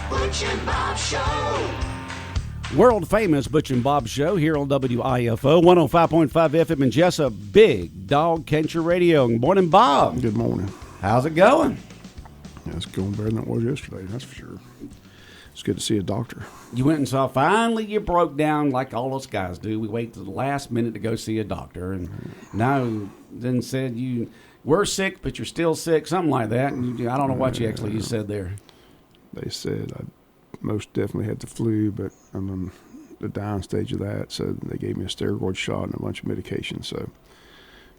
Butch and Bob Show. World famous Butch and Bob Show here on WIFO 105.5 FM in Jesup. Big Dog Country Radio. Good morning, Bob. Good morning. How's it going? Yeah, it's going better than it was yesterday, that's for sure. It's good to see a doctor. You went and saw, finally you broke down like all us guys do. We wait to the last minute to go see a doctor. And now then said you were sick, but you're still sick, something like that. And I don't know what you said there. They said I most definitely had the flu, but I'm on the down stage of that. So they gave me a steroid shot and a bunch of medication. So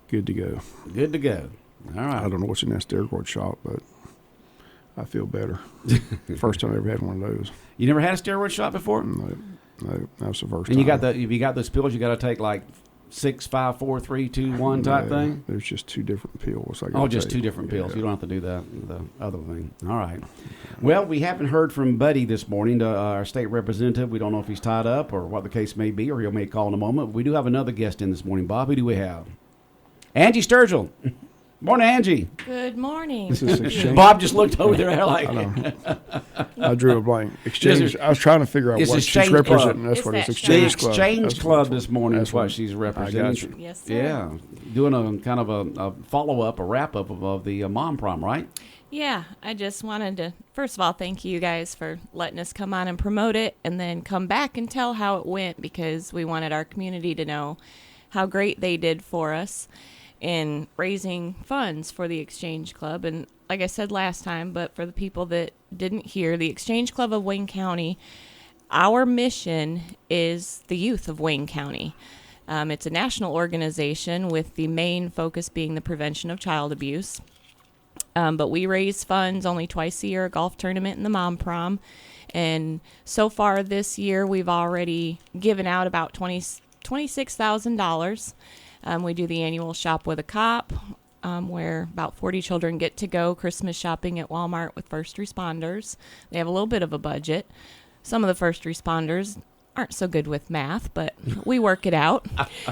good to go. Good to go. All right. I don't know what's in that steroid shot, but I feel better. First time I ever had one of those. You never had a steroid shot before? No, that was the first and time. And you got those pills you got to take like 6, 5, 4, 3, 2, 1 type thing? There's just two different pills. Just two different pills. Yeah. You don't have to do the other thing. All right. Well, we haven't heard from Buddy this morning, our state representative. We don't know if he's tied up or what the case may be, or he may call in a moment. We do have another guest in this morning. Bob, who do we have? Angie Sturgill. Morning, Angie. Good morning. This is exchange. Bob just looked over there like. I know. I drew a blank. Exchange. I was trying to figure out what she's representing. That's what it's. Exchange Club. Exchange Club this morning is what she's representing. I got you. Yes, sir. Yeah, doing a kind of a follow-up, a wrap-up of the Mom Prom, right? Yeah, I just wanted to, first of all, thank you guys for letting us come on and promote it, and then come back and tell how it went, because we wanted our community to know how great they did for us in raising funds for the Exchange Club. And like I said last time, but for the people that didn't hear, the Exchange Club of Wayne County, our mission is the youth of Wayne County. It's a national organization with the main focus being the prevention of child abuse. But we raise funds only twice a year, a golf tournament and the Mom Prom. And so far this year, we've already given out about $26,000. We do the annual Shop with a Cop, where about 40 children get to go Christmas shopping at Walmart with first responders. They have a little bit of a budget. Some of the first responders aren't so good with math, but we work it out.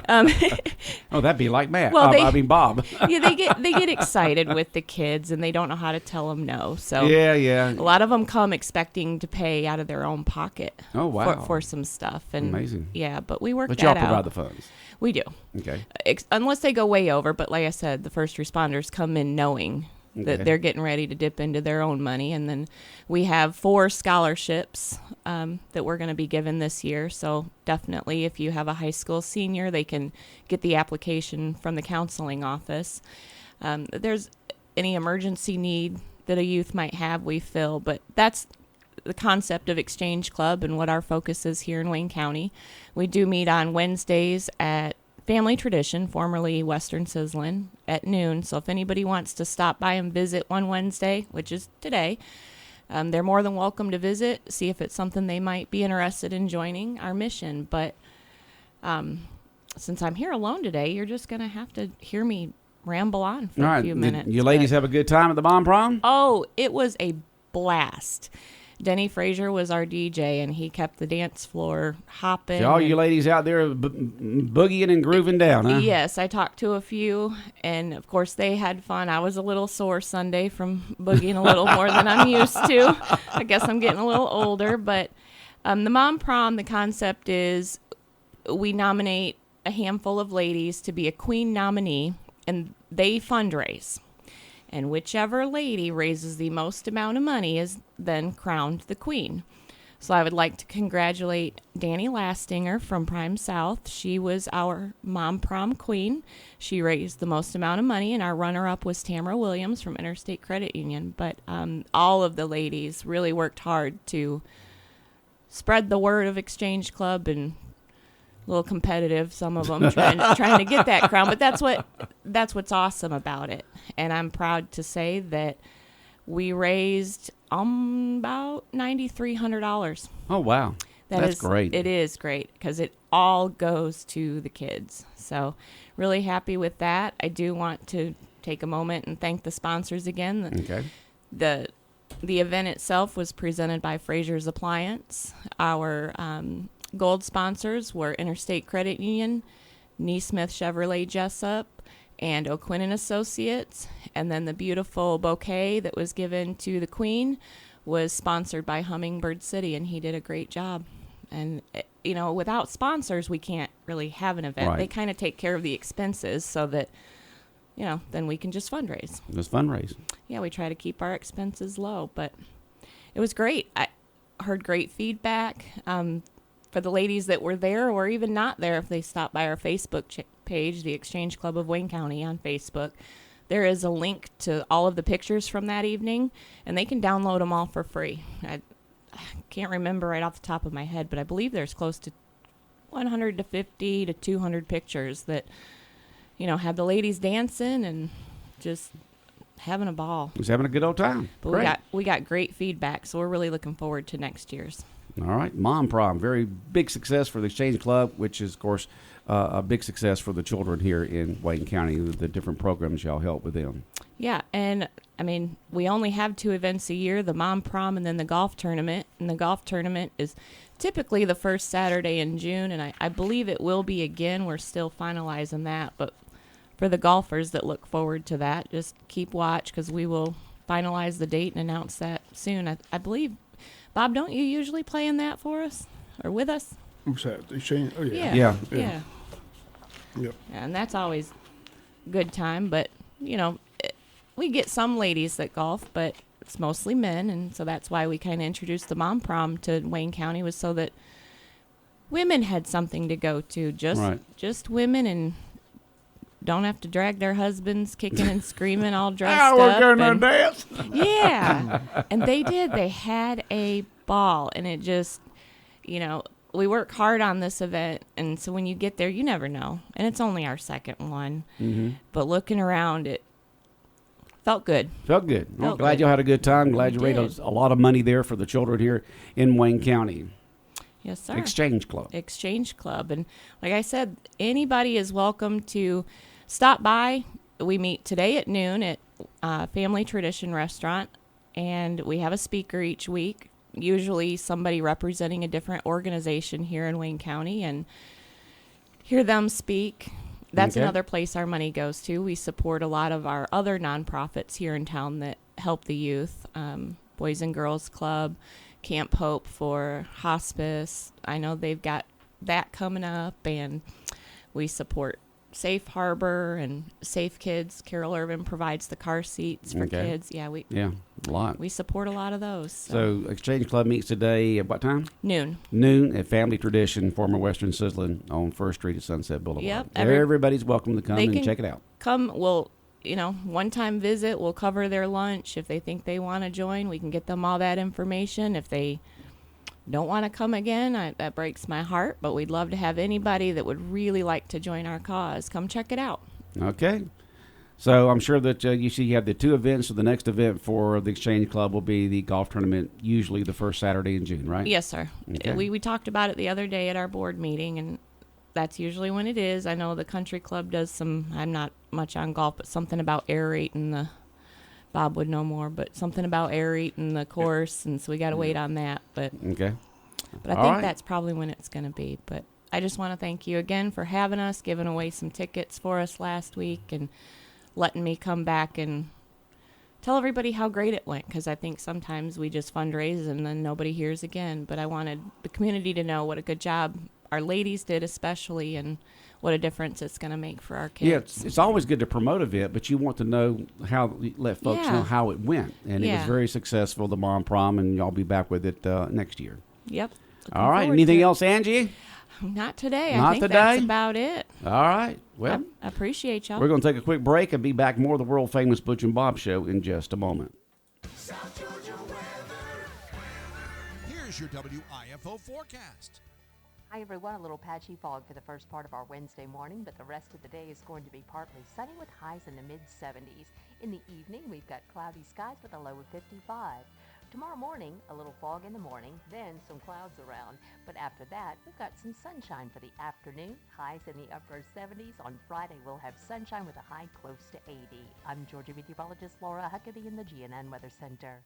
Oh, that'd be like Matt. Well, Bob. Yeah, they get excited with the kids, and they don't know how to tell them no. So yeah. A lot of them come expecting to pay out of their own pocket. Oh, wow. For some stuff. And amazing. Yeah, but we work But that out. y'all provide the funds. We do. Okay. Unless they go way over, but like I said, the first responders come in knowing that they're getting ready to dip into their own money. And then we have 4 scholarships that we're going to be given this year. So definitely, if you have a high school senior, they can get the application from the counseling office. If there's any emergency need that a youth might have, we fill. But that's the concept of Exchange Club and what our focus is here in Wayne County. We do meet on Wednesdays at Family Tradition, formerly Western Sizzlin', at noon. So if anybody wants to stop by and visit one Wednesday, which is today, they're more than welcome to visit, see if it's something they might be interested in joining our mission. But since I'm here alone today, you're just going to have to hear me ramble on for a few minutes. You ladies have a good time at the Mom Prom? Oh, it was a blast. Denny Frazier was our DJ, and he kept the dance floor hopping. So all you ladies out there boogieing and grooving down, huh? Yes, I talked to a few, and of course they had fun. I was a little sore Sunday from boogieing a little more than I'm used to. I guess I'm getting a little older, but the Mom Prom, the concept is we nominate a handful of ladies to be a queen nominee, and they fundraise. And whichever lady raises the most amount of money is then crowned the queen. So I would like to congratulate Danny Lastinger from Prime South. She was our Mom Prom queen. She raised the most amount of money, and our runner-up was Tamara Williams from Interstate Credit Union. But all of the ladies really worked hard to spread the word of Exchange Club, and a little competitive, some of them trying to get that crown, but that's what's awesome about it. And I'm proud to say that we raised about $9,300. Oh, wow. That's great. It is great because it all goes to the kids. So really happy with that. I do want to take a moment and thank the sponsors again. Okay. The event itself was presented by Frazier's Appliance. Our gold sponsors were Interstate Credit Union, Neesmith Chevrolet Jesup, and O'Quinn and Associates. And then the beautiful bouquet that was given to the Queen was sponsored by Hummingbird City, and he did a great job. And, without sponsors, we can't really have an event. Right. They kind of take care of the expenses so that, then we can just fundraise. Just fundraise. Yeah, we try to keep our expenses low, but it was great. I heard great feedback for the ladies that were there or even not there. If they stopped by our Facebook page, the Exchange Club of Wayne County on Facebook, there is a link to all of the pictures from that evening, and they can download them all for free. I can't remember right off the top of my head, but I believe there's close to 150 to 200 pictures that, have the ladies dancing and just having a ball. Just having a good old time. But Great. we got great feedback, so we're really looking forward to next year's. All right. Mom Prom, very big success for the Exchange Club, which is, of course, a big success for the children here in Wayne County, the different programs y'all help with them. Yeah, and we only have 2 events a year, the Mom Prom and then the golf tournament. And the golf tournament is typically the first Saturday in June, and I believe it will be again. We're still finalizing that, but for the golfers that look forward to that, just keep watch because we will finalize the date and announce that soon. I believe, Bob, don't you usually play in that for us or with us? What's that? The Exchange? Oh, yeah. Yeah. Yeah. Yep. And that's always a good time, but, we get some ladies that golf, but it's mostly men, and so that's why we kind of introduced the Mom Prom to Wayne County, was so that women had something to go to, just women, and don't have to drag their husbands kicking and screaming all dressed up. We're going to dance. Yeah, and they did. They had a ball, and it just, we work hard on this event, and so when you get there, you never know, and it's only our second one, but looking around, it felt good. Felt good. Well, Felt glad good. y'all had a good time. Glad you We raised did. a lot of money there for the children here in Wayne County. Yes, sir. Exchange Club. Exchange Club. And like I said, anybody is welcome to stop by. We meet today at noon at Family Tradition Restaurant, and we have a speaker each week, usually somebody representing a different organization here in Wayne County, and hear them speak. That's Okay. another place our money goes to. We support a lot of our other nonprofits here in town that help the youth, Boys and Girls Club, Camp Hope for hospice. I know they've got that coming up, and we support Safe Harbor and Safe Kids. Carol Irvin provides the car seats for Okay. kids. Yeah, Yeah, a lot. we support a lot of those. So Exchange Club meets today at what time? Noon. Noon at Family Tradition, former Western Sizzlin on 1st Street at Sunset Boulevard. Yep, Everybody's welcome to come they and can check it out. Come, we'll, one-time visit. We'll cover their lunch. If they think they want to join, we can get them all that information. If they don't want to come again, that breaks my heart, but we'd love to have anybody that would really like to join our cause. Come check it out. Okay. So I'm sure that you have the 2 events. So the next event for the Exchange Club will be the golf tournament, usually the first Saturday in June, right? Yes, sir. Okay. We talked about it the other day at our board meeting, and that's usually when it is. I know the country club does some, I'm not much on golf, but something about aerating the, Bob would know more, but something about aerating the course, and so we got to wait on that. But Okay. I All think right. that's probably when it's going to be. But I just want to thank you again for having us, giving away some tickets for us last week, and letting me come back and tell everybody how great it went, because I think sometimes we just fundraise and then nobody hears again. But I wanted the community to know what a good job our ladies did, especially, and what a difference it's going to make for our kids. Yeah, it's always good to promote an event, but you want to know let folks Yeah. know how it went. And it was Yeah. very successful, the Mom Prom, and y'all be back with it next year. Yep. Looking All right. forward Anything to it. else, Angie? Not today. Not I think today? that's about it. All right. Well, I appreciate y'all. we're going to take a quick break and be back more of the world famous Butch and Bob show in just a moment. South Georgia weather. Here's your WIFO forecast. Hi everyone, a little patchy fog for the first part of our Wednesday morning, but the rest of the day is going to be partly sunny with highs in the mid-70s. In the evening, we've got cloudy skies with a low of 55. Tomorrow morning, a little fog in the morning, then some clouds around. But after that, we've got some sunshine for the afternoon, highs in the upper 70s. On Friday, we'll have sunshine with a high close to 80. I'm Georgia meteorologist Laura Huckabee in the GNN Weather Center.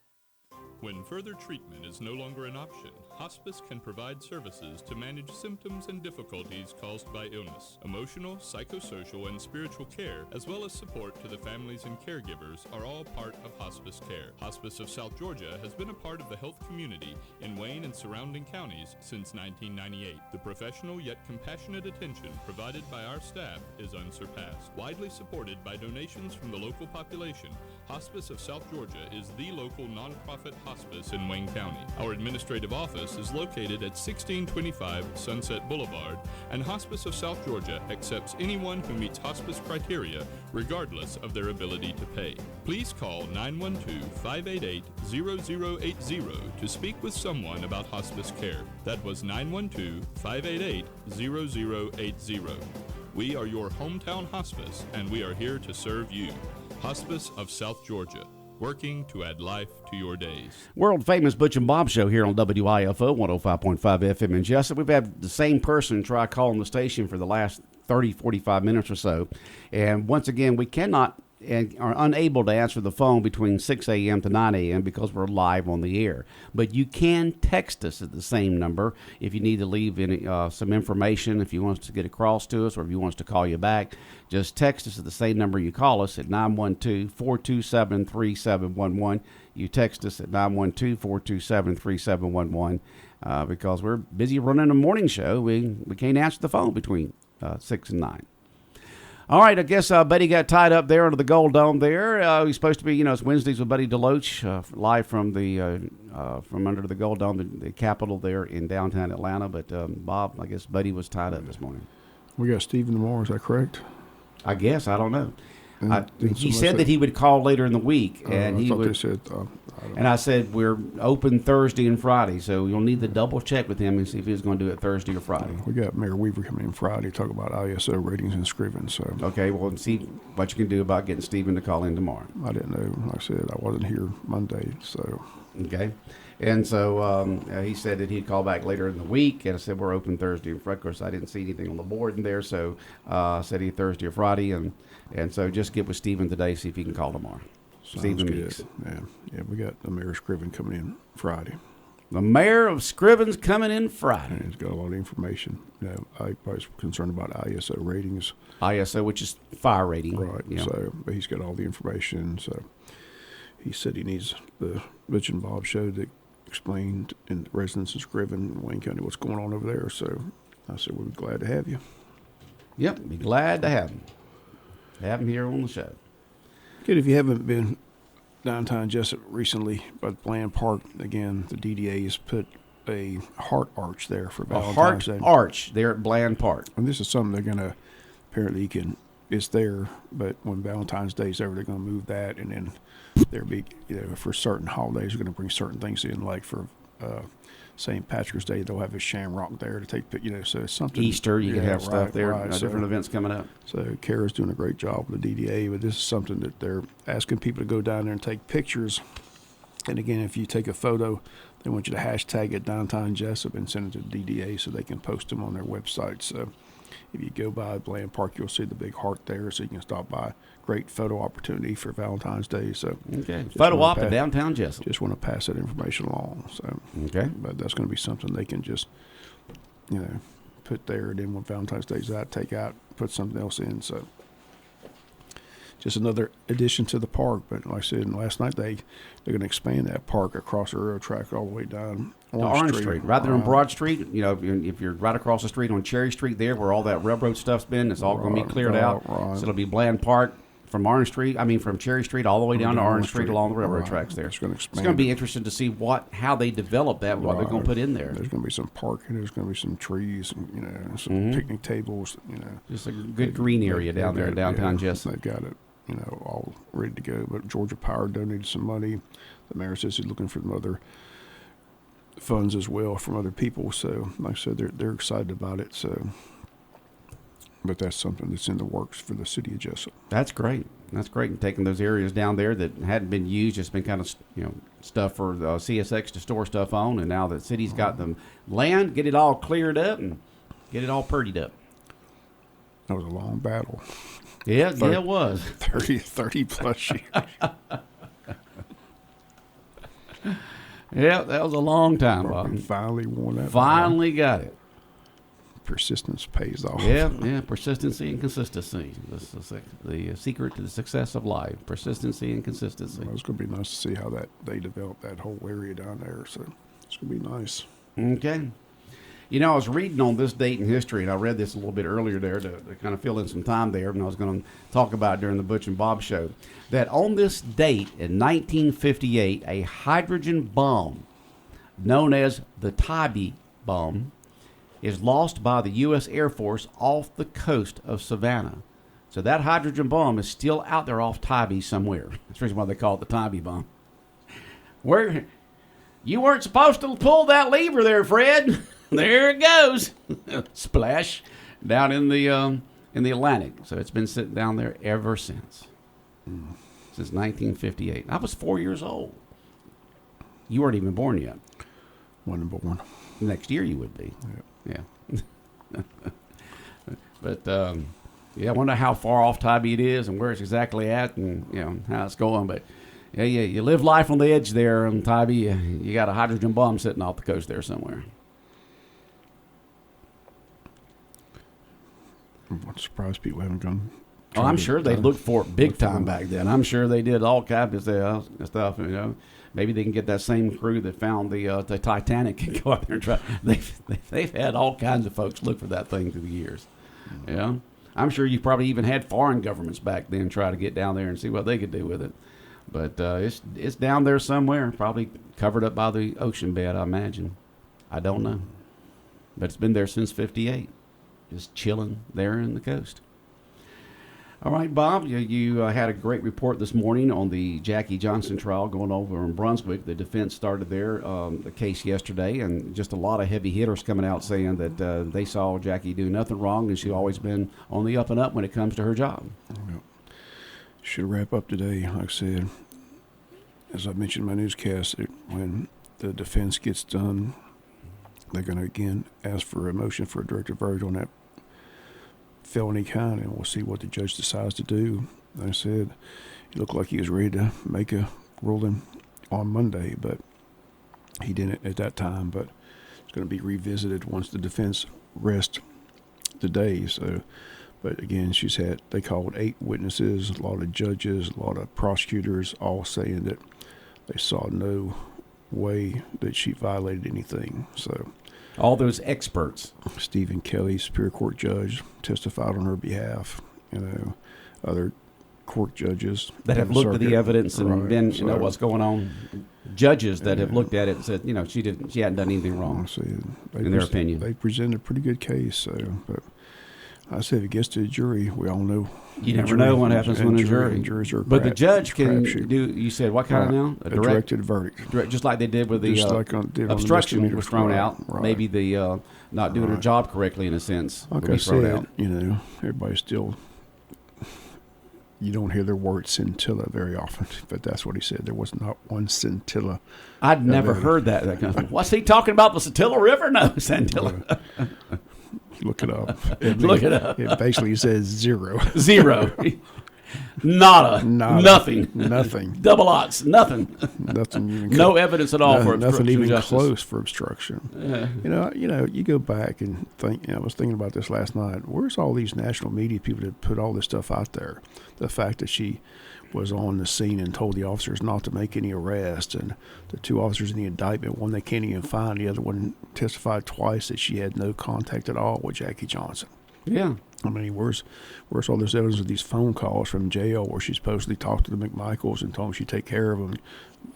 When further treatment is no longer an option, hospice can provide services to manage symptoms and difficulties caused by illness. Emotional, psychosocial, and spiritual care, as well as support to the families and caregivers, are all part of hospice care. Hospice of South Georgia has been a part of the health community in Wayne and surrounding counties since 1998. The professional yet compassionate attention provided by our staff is unsurpassed. Widely supported by donations from the local population, Hospice of South Georgia is the local nonprofit hospice in Wayne County. Our administrative office is located at 1625 Sunset Boulevard, and Hospice of South Georgia accepts anyone who meets hospice criteria, regardless of their ability to pay. Please call 912-588-0080 to speak with someone about hospice care. That was 912-588-0080. We are your hometown hospice, and we are here to serve you. Hospice of South Georgia, working to add life to your days. World famous Butch and Bob show here on WIFO 105.5 FM in Jesup. We've had the same person try calling the station for the last 30, 45 minutes or so. And once again, we cannot and are unable to answer the phone between 6 a.m. to 9 a.m. because we're live on the air. But you can text us at the same number if you need to leave any, some information, if you want us to get across to us, or if you want us to call you back. Just text us at the same number you call us at 912-427-3711. You text us at 912-427-3711 because we're busy running a morning show. We can't answer the phone between 6 and 9. All right, I guess Buddy got tied up there under the Gold Dome there. He's supposed to be, it's Wednesdays with Buddy Deloach, live from the from under the Gold Dome, the Capitol there in downtown Atlanta. But Bob, I guess Buddy was tied up this morning. We got Stephen tomorrow, is that correct? I guess, I don't know. And He said that he would call later in the week, and I he thought would. they said, And I said, we're open Thursday and Friday, so you'll need to double check with him and see if he's going to do it Thursday or Friday. we got Mayor Weaver coming in Friday to talk about ISO ratings and Scriven. So Okay, well, see what you can do about getting Stephen to call in tomorrow. I didn't know. Like I said, I wasn't here Monday, so Okay. And so he said that he'd call back later in the week, and I said, we're open Thursday and Friday. Of course, I didn't see anything on the board in there, so I said either Thursday or Friday, and so just get with Stephen today, see if he can call tomorrow. sounds Stephen good. Meeks. Yeah, we got the Mayor Scriven coming in Friday. The mayor of Scriven's coming in Friday. And he's got a lot of information. I was concerned about ISO ratings. ISO, which is fire rating. Right. Yeah. So, but he's got all the information. So he said he needs the Butch and Bob show to explain in residents of Scriven, Wayne County, what's going on over there. So I said, we'd be glad to have you. Yep, be glad to have him. Have him here on the show. Kid, if you haven't been downtown Jesup recently by the Bland Park, again, the DDA has put a heart arch there for A Valentine's heart Day. arch there at Bland Park. And this is something they're going to, apparently it's there, but when Valentine's Day is over, they're going to move that, and then there'll be, for certain holidays, they're going to bring certain things in, like for St. Patrick's Day, they'll have a shamrock there to take, so it's something. Easter, you can have stuff there, Right. different events coming up. So Kara's doing a great job with the DDA, but this is something that they're asking people to go down there and take pictures. And again, if you take a photo, they want you to hashtag it downtown Jesup and send it to the DDA so they can post them on their website. So if you go by Bland Park, you'll see the big heart there, so you can stop by. Great photo opportunity for Valentine's Day. So Okay, photo op at downtown Jesup. just want to pass that information along. So Okay. but that's going to be something they can just, put there. And then when Valentine's Day's out, take out, put something else in. So just another addition to the park. But like I said, last night they're going to expand that park across the railroad track all the way down Orange Street, right there on Broad Street. If you're right across the street on Cherry Street there where all that railroad stuff's been, it's all going to be cleared out. Right. So it'll be Bland Park from Cherry Street all the way down to Orange Street along the railroad tracks there. It's going to It's expand. going to be interesting to see how they develop that, what they're going to put in there. There's going to be some parking. There's going to be some trees, and some picnic tables. Just a good green area down there in downtown Jesup. They've got it, all ready to go. But Georgia Power donated some money. The mayor says he's looking for some other funds as well from other people. So, like I said, they're excited about it. So, but that's something that's in the works for the city of Jesup. That's great. That's great. And taking those areas down there that hadn't been used, just been kind of stuff for CSX to store stuff on, and now the city's got them land, get it all cleared up and get it all purdied up. That was a long battle. Yeah, it was. 30 plus years. Yeah, that was a long time, Probably Bob. finally won that. Finally got it. Persistence pays off. Yeah, persistency and consistency. This is the secret to the success of life. Persistency and consistency. Well, it's going to be nice to see how they develop that whole area down there. So it's going to be nice. Okay. You know, I was reading on this date in history, and I read this a little bit earlier there to kind of fill in some time there, and I was going to talk about it during the Butch and Bob show, that on this date in 1958, a hydrogen bomb known as the Tybee bomb is lost by the U.S. Air Force off the coast of Savannah. So that hydrogen bomb is still out there off Tybee somewhere. That's the reason why they call it the Tybee bomb. Where you weren't supposed to pull that lever there, Fred. There it goes. Splash down in the Atlantic. So it's been sitting down there ever since. Since 1958. I was 4 years old. You weren't even born yet. Wasn't born. Next year you would be. Yeah. But yeah, I wonder how far off Tybee it is and where it's exactly at, and how it's going. But yeah, you live life on the edge there on Tybee. You got a hydrogen bomb sitting off the coast there somewhere. I'm surprised people haven't gone. Oh, I'm sure they looked for it big time back then. I'm sure they did all kinds of stuff. Maybe they can get that same crew that found the Titanic and go out there and try. They've had all kinds of folks look for that thing through the years. Yeah, I'm sure you probably even had foreign governments back then try to get down there and see what they could do with it. But it's down there somewhere, probably covered up by the ocean bed, I imagine. I don't know, but it's been there since '58, just chilling there in the coast. All right, Bob, you had a great report this morning on the Jackie Johnson trial going over in Brunswick. The defense started the case yesterday, and just a lot of heavy hitters coming out saying that they saw Jackie do nothing wrong, and she's always been on the up and up when it comes to her job. Yep. Should wrap up today, like I said. As I mentioned in my newscast, when the defense gets done, they're going to again ask for a motion for a directed verdict on that felony count, and we'll see what the judge decides to do. Like I said, it looked like he was ready to make a ruling on Monday, but he didn't at that time. But it's going to be revisited once the defense rests today. So, but again, they called 8 witnesses, a lot of judges, a lot of prosecutors, all saying that they saw no way that she violated anything. So all those experts. Stephen Kelly, Superior Court judge, testified on her behalf. Other court judges that have looked at the evidence and been, what's going on. Judges that have looked at it and said, she hadn't done anything wrong. In their opinion, they presented a pretty good case. So, but I said, if it gets to the jury, we all know. You never know what happens when a jury. But the judge can do. You said what kind of now? A directed verdict, just like they did with the obstruction was thrown out. Right. Maybe the not doing her job correctly in a sense. Like I said, everybody still. You don't hear the word scintilla very often, but that's what he said. There was not one scintilla. I'd never heard that. What's he talking about? The Scintilla River? No, scintilla. Look it up. Look it up. It basically says zero. Zero. Nada. Nothing. Nothing. Double odds. Nothing. Nothing. Even no evidence at all for obstruction. Nothing even justice. Close for obstruction. Yeah. You go back and think. I was thinking about this last night. Where's all these national media people that put all this stuff out there? The fact that she was on the scene and told the officers not to make any arrests, and the 2 officers in the indictment, one they can't even find, the other one testified twice that she had no contact at all with Jackie Johnson. Yeah. I mean, where's all this evidence of these phone calls from jail where she supposedly talked to the McMichaels and told them she'd take care of them?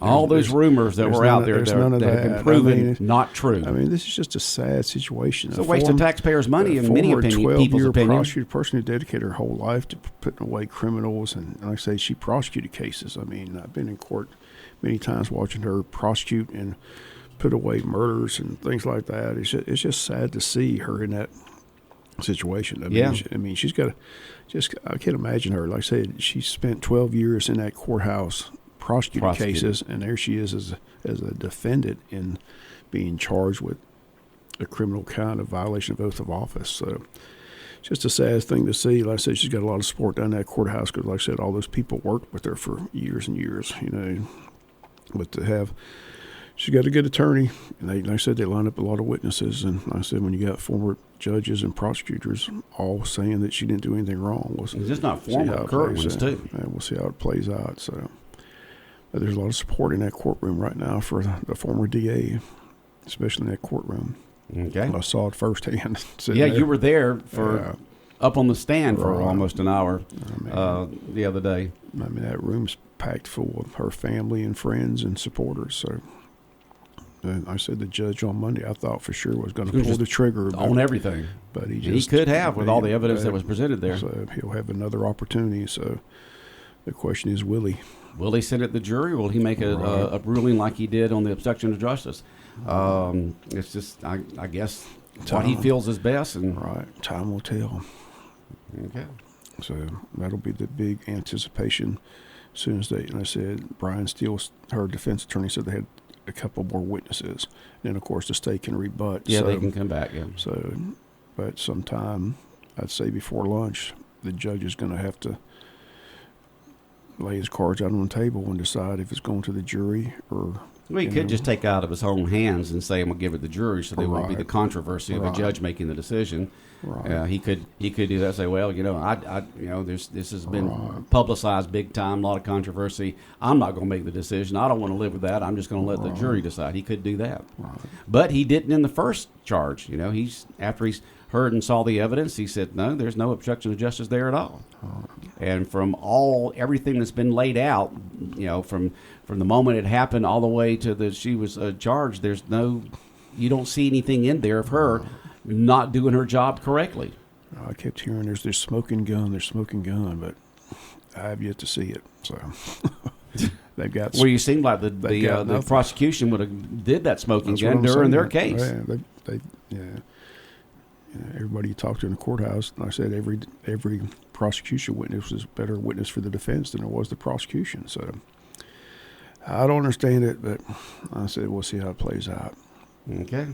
All those rumors that were out there that have been proven not true. I mean, this is just a sad situation. It's a waste of taxpayers' money in many people's opinion. Prosecutor, person who dedicated her whole life to putting away criminals, and like I say, she prosecuted cases. I mean, I've been in court many times watching her prosecute and put away murders and things like that. It's just sad to see her in that situation. I mean, she's got I can't imagine her. Like I said, she spent 12 years in that courthouse prosecuting cases, and there she is as a defendant in being charged with a criminal count of violation of oath of office. So it's just a sad thing to see. Like I said, she's got a lot of support down that courthouse because, like I said, all those people worked with her for years and years, But to have She got a good attorney, and like I said, they lined up a lot of witnesses. And like I said, when you got former judges and prosecutors all saying that she didn't do anything wrong, It's just not former, current ones too. And we'll see how it plays out. So there's a lot of support in that courtroom right now for the former DA, especially in that courtroom. Okay. I saw it firsthand. Yeah, you were there for Yeah. up on the stand for Right. almost an hour the other day. I mean, that room's packed full of her family and friends and supporters. So, and I said the judge on Monday, I thought for sure was going to pull the trigger on everything. but He could have with all the evidence that was presented there. So he'll have another opportunity. So the question is, will he? Will he sit at the jury, or will he make a ruling like he did on the obstruction of justice? It's just, I guess, what he feels is best. And Right. Time will tell. okay. So that'll be the big anticipation. As soon as they, and I said, Brian Steele, her defense attorney, said they had a couple more witnesses. And, of course, the state can rebut. Yeah, so, they can come back, yeah. So, but sometime, I'd say before lunch, the judge is going to have to lay his cards out on the table and decide if it's going to the jury or. Well, he you could know, just take it out of his own hands and say, "I'm going to give it to the jury," so there won't be the Right. controversy of a Right. judge making the decision. Right. He could do that. Say, "Well, this has been Right. publicized big time, a lot of controversy. I'm not going to make the decision. I don't want to live with that. I'm just going to let the jury decide." He could do that, but he didn't in the first charge. After he's heard and saw the evidence, he said, "No, there's no obstruction of justice there at all." And from everything that's been laid out, from the moment it happened all the way to she was charged, you don't see anything in there of her not doing her job correctly. I kept hearing there's this smoking gun, but I have yet to see it. So they've got. Well, you seemed like the nothing. prosecution would have did that smoking That's what gun I'm during their saying. case. Yeah, everybody you talked to in the courthouse, like I said, every prosecution witness was a better witness for the defense than it was the prosecution. So I don't understand it, but I said we'll see how it plays out. Okay.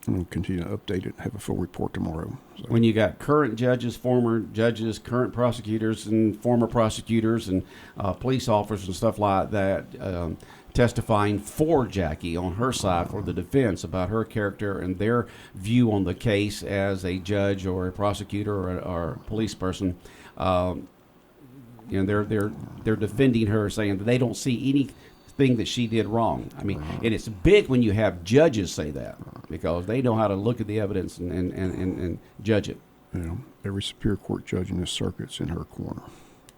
We'll continue to update it and have a full report tomorrow. So. When you got current judges, former judges, current prosecutors, and former prosecutors, and police officers and stuff like that testifying for Jackie on her side for the defense about her character and their view on the case as a judge or a prosecutor or a police person, they're defending her, saying that they don't see anything that she did wrong. I mean, and it's big when you have judges say that, because they know how to look at the evidence and judge it. Every Superior Court judge in this circuit's in her corner.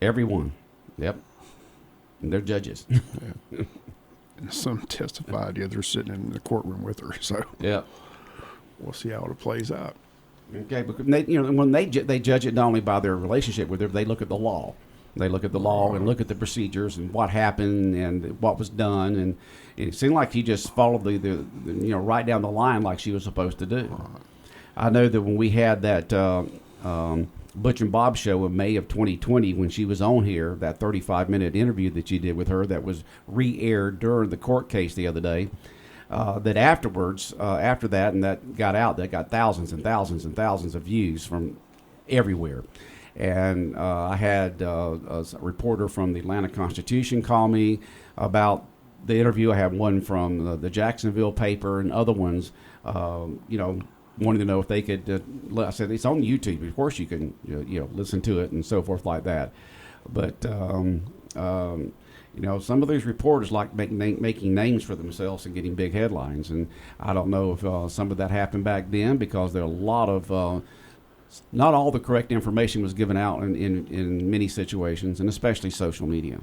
Everyone. Yep. And they're judges. Yeah. And some testified, they're sitting in the courtroom with her. So Yeah. we'll see how it plays out. Okay, because when they judge it not only by their relationship with her, they look at the law. They look at the law and look at the procedures and what happened and what was done, and it seemed like he just followed the right down the line like she was supposed to do. I know that when we had that Butch and Bob show in May of 2020, when she was on here, that 35-minute interview that you did with her that was re-aired during the court case the other day, that afterwards, after that, and that got out, that got thousands and thousands and thousands of views from everywhere. And I had a reporter from the Atlanta Constitution call me about the interview. I had one from the Jacksonville paper and other ones, wanting to know if they could. I said, it's on YouTube. Of course, you can listen to it and so forth like that. But some of these reporters like making names for themselves and getting big headlines. And I don't know if some of that happened back then, because there are a lot of not all the correct information was given out in many situations, and especially social media.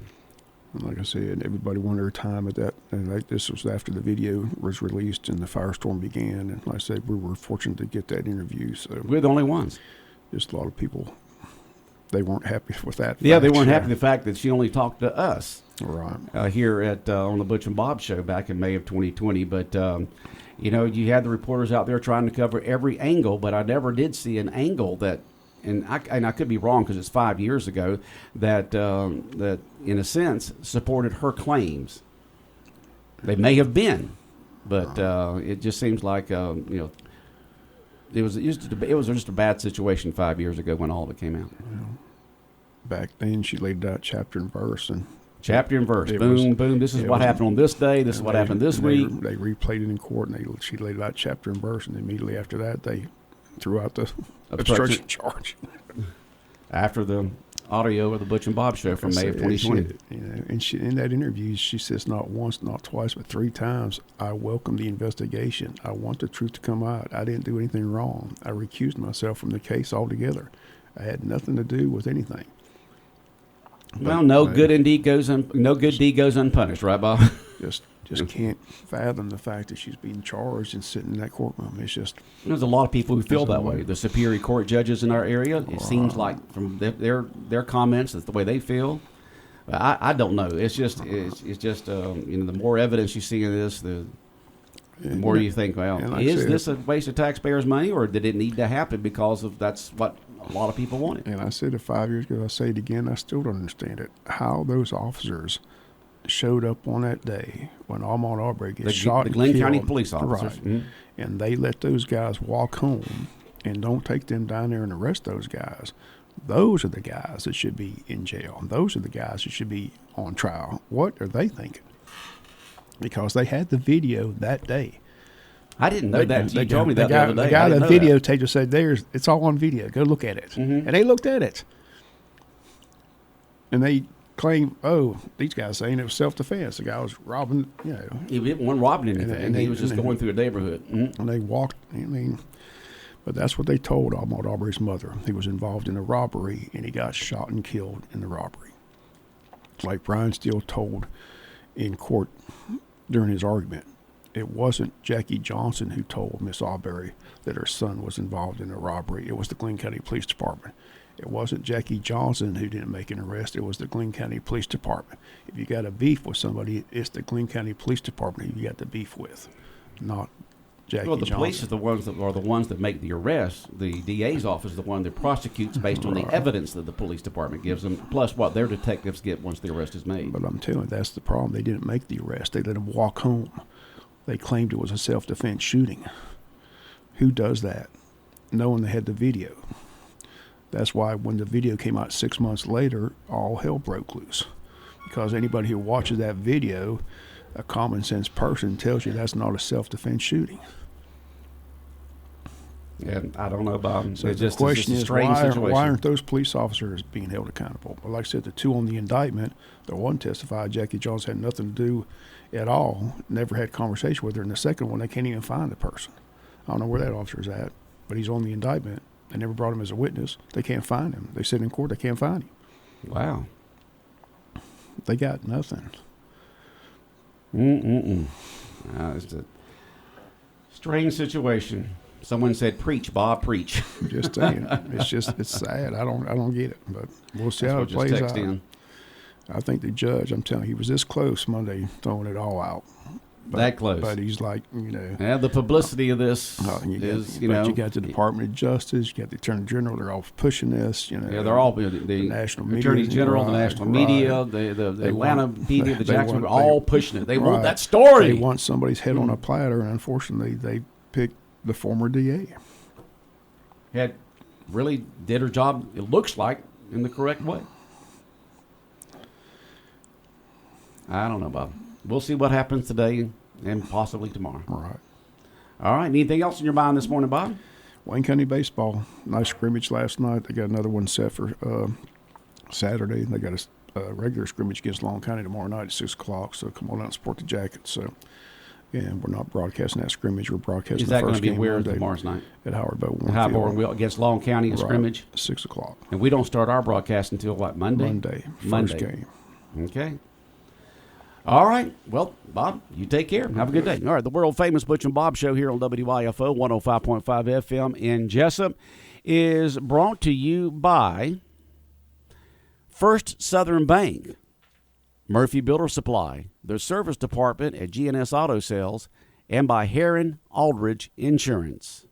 Like I said, everybody wanted their time at that. And this was after the video was released and the firestorm began. And like I said, we were fortunate to get that interview. So We're the only ones. just a lot of people, they weren't happy with that. Yeah, they fact. weren't happy with the fact that she only talked to us. Right. Here at on the Butch and Bob show back in May of 2020. But, you had the reporters out there trying to cover every angle, but I never did see an angle that, and I could be wrong because it's 5 years ago, that in a sense supported her claims. They may have been, but it just seems like it was just a bad situation 5 years ago when all of it came out. Back then, she laid out chapter and verse, and Chapter and verse. It Boom, was- boom. This is it what was- happened on this day. This is what happened this week. They replayed it in court, and she laid out chapter and verse, and immediately after that, they threw out the obstruction charge. After the audio of the Butch and Bob show from May of 2020. And she, in that interview, she says not once, not twice, but 3 times, I welcome the investigation. I want the truth to come out. I didn't do anything wrong. I recused myself from the case altogether. I had nothing to do with anything. Well, no good deed goes unpunished, right, Bob? Just can't fathom the fact that she's being charged and sitting in that courtroom. It's just There's a lot of people who feel that way. The Superior Court judges in our area, it seems like from their comments, that's the way they feel. I don't know. It's just the more evidence you see in this, the more you think, well, is this a waste of taxpayers' money, or did it need to happen because of that's what a lot of people wanted? And I said it 5 years ago. I say it again. I still don't understand it. How those officers showed up on that day when Ahmaud Arbery gets shot. The Glenn and County killed, police officers. right? Mm-hmm. And they let those guys walk home and don't take them down there and arrest those guys. Those are the guys that should be in jail. Those are the guys that should be on trial. What are they thinking? Because they had the video that day. I didn't know that. You told me the that the other day. The guy I that didn't know videotaped it said, it's all on video. Go look at it. Mm-hmm. And they looked at it. And they claim, these guys saying it was self-defense. The guy was robbing, He wasn't robbing anything. And he was just going through a neighborhood. Mm-hmm. And they walked, but that's what they told Ahmaud Arbery's mother. He was involved in a robbery, and he got shot and killed in the robbery. Like Brian Steele told in court during his argument, it wasn't Jackie Johnson who told Miss Arbery that her son was involved in a robbery. It was the Glenn County Police Department. It wasn't Jackie Johnson who didn't make an arrest. It was the Glenn County Police Department. If you got a beef with somebody, it's the Glenn County Police Department who you got the beef with, not Jackie Well, the Johnson. police are the ones that make the arrests. The DA's office is the one that prosecutes based on the evidence that the police department gives them, plus what their detectives get once the arrest is made. But I'm telling you, that's the problem. They didn't make the arrest. They let him walk home. They claimed it was a self-defense shooting. Who does that? Knowing they had the video. That's why when the video came out 6 months later, all hell broke loose. Because anybody who watches that video, a common sense person tells you that's not a self-defense shooting. Yeah, I don't know, Bob. So It's the just question a is, strange situation. why aren't those police officers being held accountable? Well, like I said, the 2 on the indictment, the one testified Jackie Jones had nothing to do at all, never had conversation with her. And the second one, they can't even find the person. I don't know where that officer's at, but he's on the indictment. They never brought him as a witness. They can't find him. They sit in court, they can't find him. Wow. They got nothing. It's a strange situation. Someone said, "Preach, Bob, preach." I'm just saying. It's sad. I don't get it, but we'll see how it plays out. I think the judge, I'm telling you, he was this close Monday throwing it all out. But, that close. But he's like, Yeah, the publicity of this is, you got the Department of Justice, you got the Attorney General, they're all pushing this, Yeah, they're all the national media, Attorney General, the national media, the Atlanta media, the Jackson, all pushing it. They want that story. They want somebody's head on a platter, and unfortunately, they picked the former DA. Really did her job, it looks like, in the correct way. I don't know, Bob. We'll see what happens today and possibly tomorrow. Right. All right. Anything else in your mind this morning, Bob? Wayne County baseball, nice scrimmage last night. They got another one set for Saturday. They got a regular scrimmage against Long County tomorrow night at 6 o'clock. So come on out and support the Jackets. So, and we're not broadcasting that scrimmage. We're broadcasting Is that the going first to be game where Monday tomorrow's night? At Howard Boat Howard Bourne against Long County in scrimmage? 6 o'clock. And we don't start our broadcast until what, Monday? First game. Okay. All right. Well, Bob, you take care. Have a good day. All right. The world famous Butch and Bob show here on WIFO 105.5 FM in Jesup is brought to you by First Southern Bank, Murphy Builder Supply, the service department at GNS Auto Sales, and by Heron Aldridge Insurance.